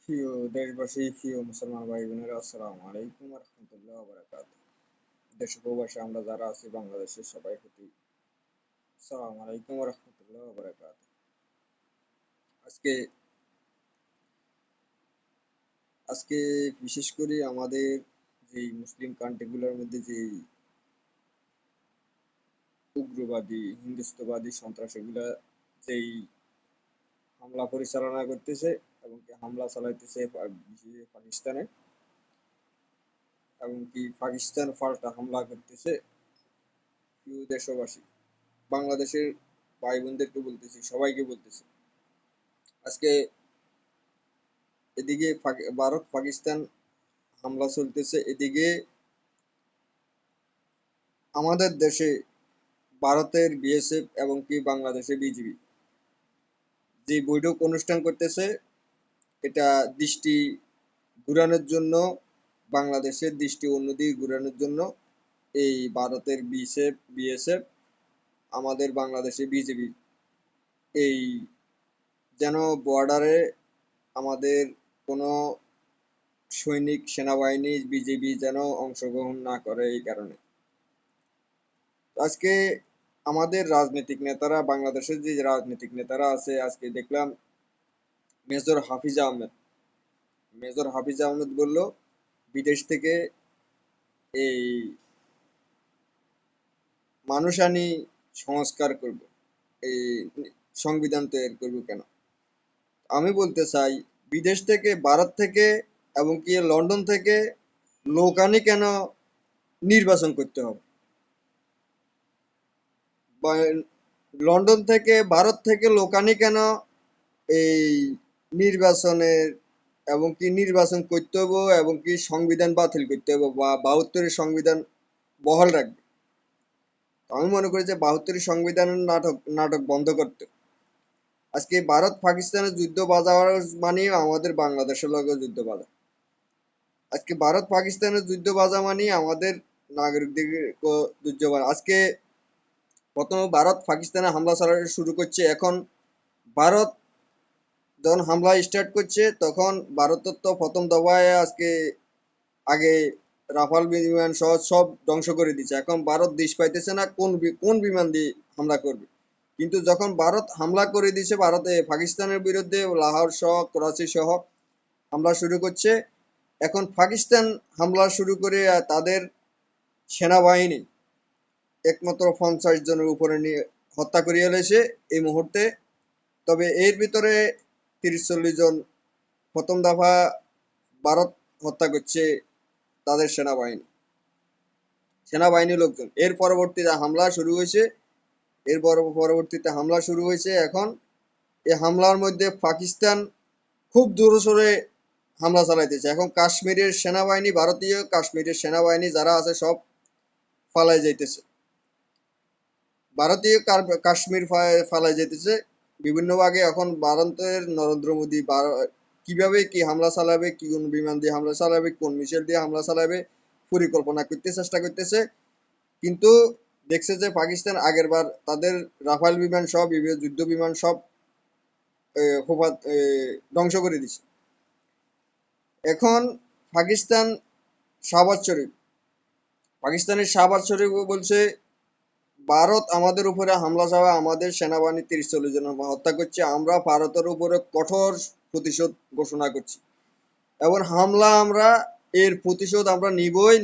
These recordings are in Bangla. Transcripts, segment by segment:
প্রিয় দেশবাসী, প্রিয় মুসলমান ভাই বোনেরা, আসসালামু আলাইকুম রহমতুল্লাহ বারাকাত। দেশ প্রবাসে আমরা যারা আছি বাংলাদেশের সবাই প্রতি আসসালামু আলাইকুম রহমতুল্লাহ বারাকাত। আজকে আজকে বিশেষ করে আমাদের যেই মুসলিম কান্ট্রিগুলোর মধ্যে যেই উগ্রবাদী হিন্দুত্ববাদী সন্ত্রাস এগুলা যেই হামলা পরিচালনা করতেছে এবং কি হামলা চালাইতেছে পাকিস্তানে, এবং কি পাকিস্তান পাল্টা হামলা করতেছে। প্রিয় দেশবাসী, বাংলাদেশের ভাই বোনদেরকে বলতেছি, সবাইকে বলতেছি, আজকে এদিকে ভারত পাকিস্তান হামলা চলতেছে, এদিকে আমাদের দেশে ভারতের বিএসএফ এবং কি বাংলাদেশে বিজিবি যে বৈঠক অনুষ্ঠান করতেছে, এটা দৃষ্টি ঘুরানোর জন্য, বাংলাদেশের দৃষ্টি অন্যদিকে ঘুরানোর জন্য এই ভারতের বিএসএফ আমাদের বাংলাদেশে বিজিবি এই যেন বর্ডারে আমাদের কোনো সৈনিক সেনাবাহিনী বিজিবি যেন অংশগ্রহণ না করে। এই কারণে আজকে আমাদের রাজনৈতিক নেতারা, বাংলাদেশের যে রাজনৈতিক নেতারা আছে, আজকে দেখলাম মেজর হাফিজ আহমেদ মেজর হাফিজ আহমেদ বলল বিদেশ থেকে এই মানুষ আনি সংস্কার করব, এই সংবিধান তৈরি করব। কেন? আমি বলতে চাই, বিদেশ থেকে, ভারত থেকে এবং কি লন্ডন থেকে লোক আনি কেন নির্বাচন করতে হবে? বা লন্ডন থেকে, ভারত থেকে লোক আনি কেন এই নির্বাচনের, এবং কি নির্বাচন করতে হবে এবং কি সংবিধান বাতিল করতে হবে বা ৭২-এর সংবিধান বহাল রাখবে? আমি মনে করি যে ৭২-এর সংবিধানের নাটক নাটক বন্ধ করতে। আজকে ভারত পাকিস্তানের যুদ্ধ বাজার মানে আমাদের বাংলাদেশের লগে যুদ্ধ বাজা। আজকে ভারত পাকিস্তানের যুদ্ধ বাজা মানে আমাদের নাগরিকদের যুদ্ধ বাজা। আজকে প্রথমে ভারত পাকিস্তানে হামলা চালানো শুরু করছে। এখন ভারত যখন হামলা স্টার্ট করছে, তখন ভারতের তো প্রথম দফায় আজকে আগে রাফাল বিমান সহ সব ধ্বংস করে দিচ্ছে। এখন ভারত দেশ পাইতেছে না কোন বিমান দিয়ে হামলা করবে। কিন্তু যখন ভারত হামলা করে দিছে, ভারতে পাকিস্তানের বিরুদ্ধে লাহোর সহ করাচি সহ হামলা শুরু করছে। এখন পাকিস্তান হামলা শুরু করে তাদের সেনাবাহিনী একমাত্র ৫০ জনের উপরে নিয়ে হত্যা করিয়া লইছে এই মুহূর্তে। তবে এর ভিতরে ৩০-৪০ জন প্রথম দফা ভারত হত্যা করছে তাদের সেনাবাহিনী লোকজন। এর পরবর্তীতে হামলা শুরু হয়েছে, পরবর্তীতে হামলা শুরু হয়েছে। এখন এই হামলার মধ্যে পাকিস্তান খুব জোরে সোরে হামলা চালাইতেছে। এখন কাশ্মীরের সেনাবাহিনী, ভারতীয় কাশ্মীরের সেনাবাহিনী যারা আছে সব ফালাই যাইতেছে। ভারতীয় কাশ্মীর ফালাই যাইতেছে বিভিন্ন ভাগে। এখন ভারতের নরেন্দ্র মোদী কিভাবে কি হামলা চালাবে, কি কোন বিমান দিয়ে হামলা চালাবে, কোন মিসাইল দিয়ে হামলা চালাবে পরিকল্পনা করতে চেষ্টা করতেছে। কিন্তু দেখছে যে পাকিস্তান আগের বার তাদের রাফাল বিমান সব যুদ্ধ বিমান সব ধ্বংস করে দিছে। এখন পাকিস্তান শাহবাজ শরীফ পাকিস্তানের শাহবাজ শরীফ বলছে ভারত আমাদের উপরে হামলা চালায়, আমাদের সেনাবাহিনী ৩০-৪০ জন হত্যা করছে, আমরা ভারতের উপরে কঠোর প্রতিশোধ ঘোষণা করছি এবং আমরা এর প্রতিশোধ আমরা নিবই।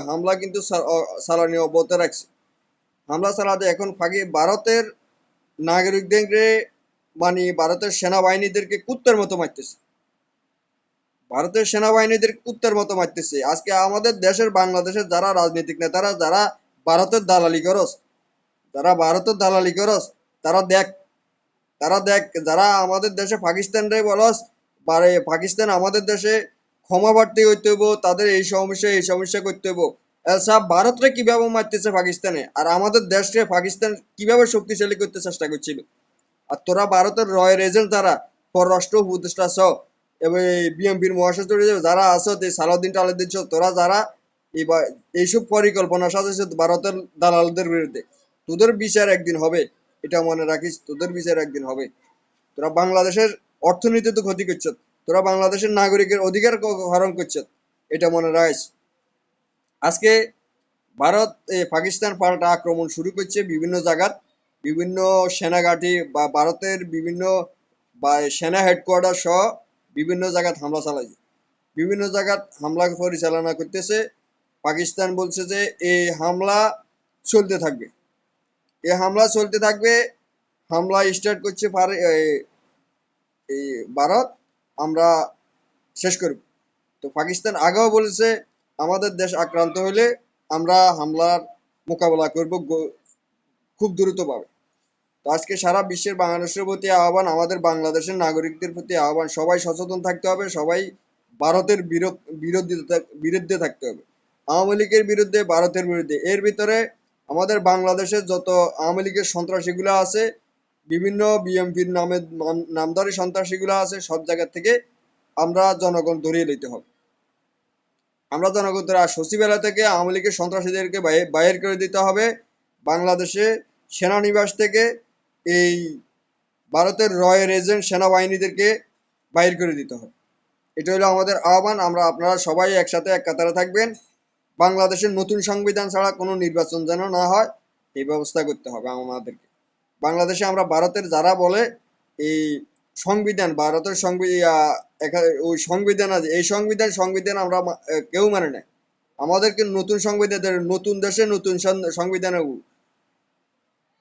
হামলা কিন্তু চালানি অব্যাহত রাখছে। হামলা চালাতে এখন ভারতের নাগরিকদের মানে ভারতের সেনাবাহিনীদেরকে কুত্তার মতো মারতেছে। আজকে আমাদের দেশের, বাংলাদেশের যারা রাজনৈতিক নেতারা, ভারতের দালালি করস ভারতের দালালি করস, তারা দেখ তারা দেখ যারা আমাদের দেশে পাকিস্তান রে বলস, পাকিস্তান আমাদের দেশে ক্ষমা প্রার্থী হইতে হইব, তাদের এই সমস্যা করতে হইব। সব ভারতরে কিভাবে মারতেছে পাকিস্তানে, আর আমাদের দেশকে পাকিস্তান কিভাবে শক্তিশালী করতে চেষ্টা করছিল। আর তোরা ভারতের রয়ের এজেন্ট যারা, পররাষ্ট্র উপদেষ্টা সহ এবং বিএনপির মহাসচিব যারা আছো, সালাউদ্দিন টালাউদ্দিন সহ, তোরা যারা এইসব পরিকল্পনা সাজাইছে ভারতের দালালদের বিরুদ্ধে, তোদের বিচার একদিন হবে। এটা মনে রাখিস, তোদের বিচার একদিন হবে। তোরা বাংলাদেশের অর্থনীতি তো ক্ষতি করছ। তোরা বাংলাদেশের নাগরিকের অধিকার হরণ করছে, এটা মনে রাখিস। আজকে ভারত পাকিস্তান পাল্টা আক্রমণ শুরু করছে বিভিন্ন জায়গার, বিভিন্ন সেনাঘাঁটি বা ভারতের বিভিন্ন বা সেনা হেডকোয়ার্টার সহ বিভিন্ন জায়গায় হামলা চালাইছে, বিভিন্ন জায়গায় হামলা পরিচালনা করতেছে। পাকিস্তান বলছে যে এই হামলা চলতে থাকবে, এই হামলা চলতে থাকবে। হামলা স্টার্ট করছে এই ভারত, আমরা শেষ করব। তো পাকিস্তান আগেও বলেছে আমাদের দেশ আক্রান্ত হলে আমরা হামলার মোকাবেলা করব খুব দ্রুতভাবে। তো আজকে সারা বিশ্বের বাংলাদেশের প্রতি আহ্বান, আমাদের বাংলাদেশের নাগরিকদের প্রতি আহ্বান, সবাই সচেতন থাকতে হবে, সবাই ভারতের বিরুদ্ধে থাকতে হবে। আওয়ামী লীগের বিরুদ্ধে, ভারতের বিরুদ্ধে। এর ভিতরে আমাদের বাংলাদেশের যত আওয়ামী লীগের সন্ত্রাসীগুলো আছে, বিভিন্ন বিএমপির নামধারী সন্ত্রাসীগুলো আছে, সব জায়গা থেকে আমরা জনগণ ধরিয়ে নিতে হবে। আমরা জনগণ আর সচিবালয় থেকে আওয়ামী লীগের সন্ত্রাসীদেরকে বাইর করে দিতে হবে। বাংলাদেশে সেনানিবাস থেকে এই ভারতের রয়ের এজেন্ট সেনাবাহিনীদেরকে বাইর করে দিতে হবে। এটা হলো আমাদের আহ্বান। আপনারা সবাই একসাথে এক কাতারে থাকবেন। বাংলাদেশের নতুন সংবিধান ছাড়া কোনো নির্বাচন যেন না হয়, এই ব্যবস্থা করতে হবে আমাদেরকে। বাংলাদেশে আমরা ভারতের যারা বলে এই সংবিধান, ভারতের ওই সংবিধান আছে, এই সংবিধান আমরা কেউ মানে না। আমাদেরকে নতুন সংবিধান, নতুন দেশে নতুন সংবিধান,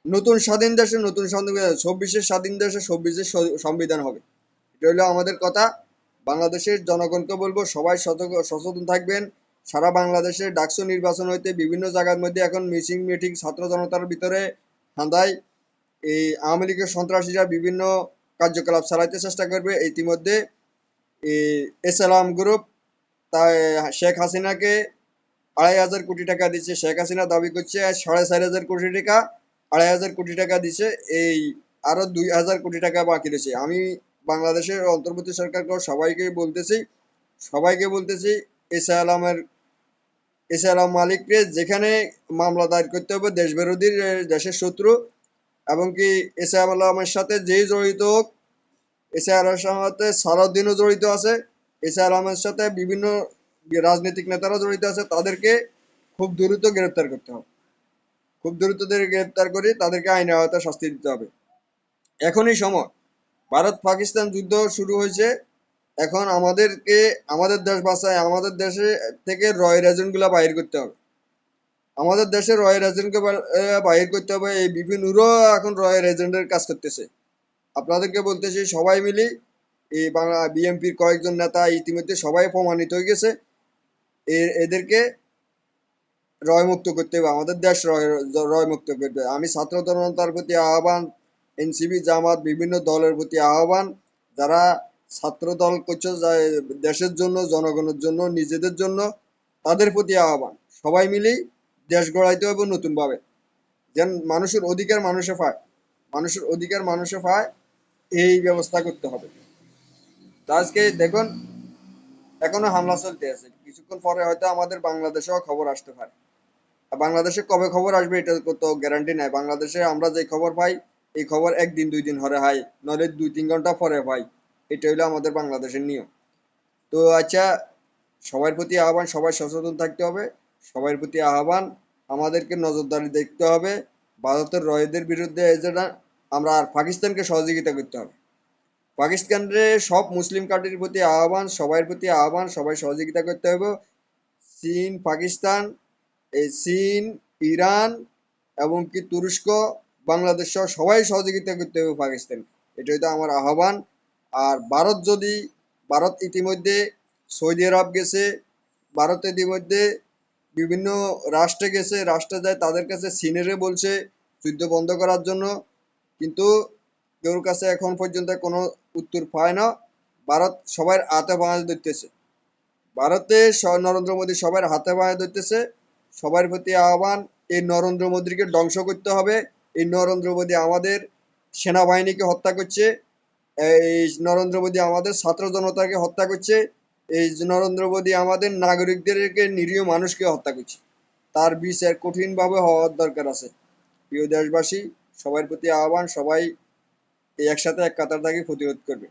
নতুন স্বাধীন দেশে নতুন সংবিধান, ২৬-এর স্বাধীন দেশে ২৬-এর সংবিধান হবে। এটা হলো আমাদের কথা। বাংলাদেশের জনগণকে বলবো সবাই সচেতন থাকবেন। সারা বাংলাদেশে ডাকসু নির্বাচন হইতে বিভিন্ন জায়গার মধ্যে এখন মিটিং ছাত্র জনতার ভিতরে হাঁদায় এই আওয়ামী লীগের সন্ত্রাসীরা বিভিন্ন কার্যকলাপ চালাইতে চেষ্টা করবে। ইতিমধ্যে এই এসএলএম গ্রুপ তাই শেখ হাসিনাকে ২৫০০ কোটি টাকা দিচ্ছে। শেখ হাসিনা দাবি করছে ৪,৫০০ কোটি টাকা, ২৫০০ কোটি টাকা দিছে, এই আরো ২,০০০ কোটি টাকা বাকি রয়েছে। আমি বাংলাদেশের অন্তর্বর্তী সরকারকে সবাইকে বলতেছি এসআইএম মালিককে যেখানে মামলা দায়ের করতে হবে, দেশ বিরোধী, দেশের শত্রু, এবং কি এসআইএমের সাথে যেই জড়িত হোক, এসআইএমের সাথে সালাউদ্দিনও জড়িত আছে, এসআইএমের সাথে বিভিন্ন রাজনৈতিক নেতারা জড়িত আছে, তাদেরকে খুব দ্রুত গ্রেপ্তার করতে হবে। খুব দ্রুত গ্রেপ্তার করে তাদেরকে আইনের আওতায় শাস্তি দিতে হবে। এখনই সময়। ভারত পাকিস্তান যুদ্ধ শুরু হয়েছে, এখন আমাদেরকে আমাদের দেশ বাঁচায়, আমাদের দেশে থেকে রয়ের এজেন্টগুলো বাহির করতে হবে। আমাদের দেশের রয়ের এজেন্টকে বাহির করতে হবে। এই বিপিনুরও এখন রয়ের এজেন্টের কাজ করতেছে। আপনাদেরকে বলতেছি সবাই মিলি, এই বাংলা বিএনপির কয়েকজন নেতা ইতিমধ্যে সবাই প্রমাণিত হয়ে গেছে, এদেরকে রয় মুক্ত করতে হবে, আমাদের দেশ রয় মুক্ত করতে হবে। আমি ছাত্র জনতার প্রতি আহ্বান, এনসিপি জামাত বিভিন্ন দলের প্রতি আহ্বান, যারা ছাত্র দল করছে দেশের জন্য, জনগণের জন্য, নিজেদের জন্য, তাদের প্রতি আহ্বান সবাই মিলেই দেশ গড়াইতে হবে নতুনভাবে, যেন মানুষের অধিকার মানুষে পায়, এই ব্যবস্থা করতে হবে। আজকে দেখুন এখনো হামলা চলতে আছে, কিছুক্ষণ পরে হয়তো আমাদের বাংলাদেশেও খবর আসতে পারে। বাংলাদেশে কবে খবর আসবে এটা তো গ্যারান্টি নাই। বাংলাদেশে আমরা যে খবর পাই, এই খবর একদিন ২ দিন ধরে হয়, নইলে ২-৩ ঘন্টা পরে পাই। এটা হলো আমাদের বাংলাদেশের নিয়ম। তো আচ্ছা, সবার প্রতি আহ্বান, সবাই সচেতন থাকতে হবে। সবার প্রতি আহ্বান, আমাদেরকে নজরদারি দেখতে হবে ভারতের রয়েদের বিরুদ্ধে, এজেন্ট আমরা আর পাকিস্তানকে সহযোগিতা করতে হবে। পাকিস্তানের সব মুসলিম কান্ট্রির প্রতি আহ্বান, সবার প্রতি আহ্বান, সবাই সহযোগিতা করতে হবে। চীন, পাকিস্তান, এই চীন, ইরান এবং কি তুরস্ক, বাংলাদেশ সহ সবাই সহযোগিতা করতে হবে পাকিস্তান। এটাই তো আমার আহ্বান। আর ভারত ইতিমধ্যে সৌদি আরব গেছে, ভারত ইতিমধ্যে বিভিন্ন রাষ্ট্রে গেছে, রাষ্ট্রে যায় তাদের কাছে চীনেরে বলছে যুদ্ধ বন্ধ করার জন্য, কিন্তু কেউর কাছে এখন পর্যন্ত কোনো উত্তর পায় না। ভারত সবার হাতে পায়ে ধরতেছে, ভারতে নরেন্দ্র মোদী সবার হাতে পায়ে ধরতেছে। সবার প্রতি আহ্বান, এই নরেন্দ্র মোদীকে ধ্বংস করতে হবে। এই নরেন্দ্র মোদী আমাদের সেনাবাহিনীকে হত্যা করছে, এই নরেন্দ্র মোদী আমাদের ছাত্র জনতাকে হত্যা করছে, এই নরেন্দ্র মোদী আমাদের নাগরিকদেরকে, নিরীহ মানুষকে হত্যা করছে। তার বিচার কঠিনভাবে হওয়ার দরকার আছে। প্রিয় দেশবাসী, সবার প্রতি আহ্বান, সবাই এই একসাথে এক কাতার থাকি প্রতিরোধ করবে।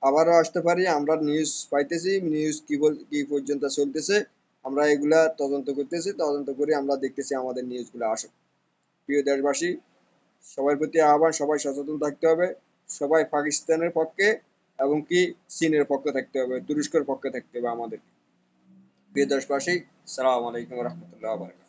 আবারও আসতে পারি। আমরা নিউজ পাইতেছি, নিউজ কি পর্যন্ত চলতেছে, আমরা এগুলা তদন্ত করতেছি, তদন্ত করে আমরা দেখতেছি আমাদের নিউজগুলো আসুক। প্রিয় দেশবাসী, সবার প্রতি আহ্বান, সবাই সচেতন থাকতে হবে। সবাই পাকিস্তানের পক্ষে এবং কি চীনের পক্ষে থাকতে হবে, তুরস্কের পক্ষে থাকতে হবে আমাদের। প্রিয় দেশবাসী, সালাম আলাইকুম রহমতুল্লাহ।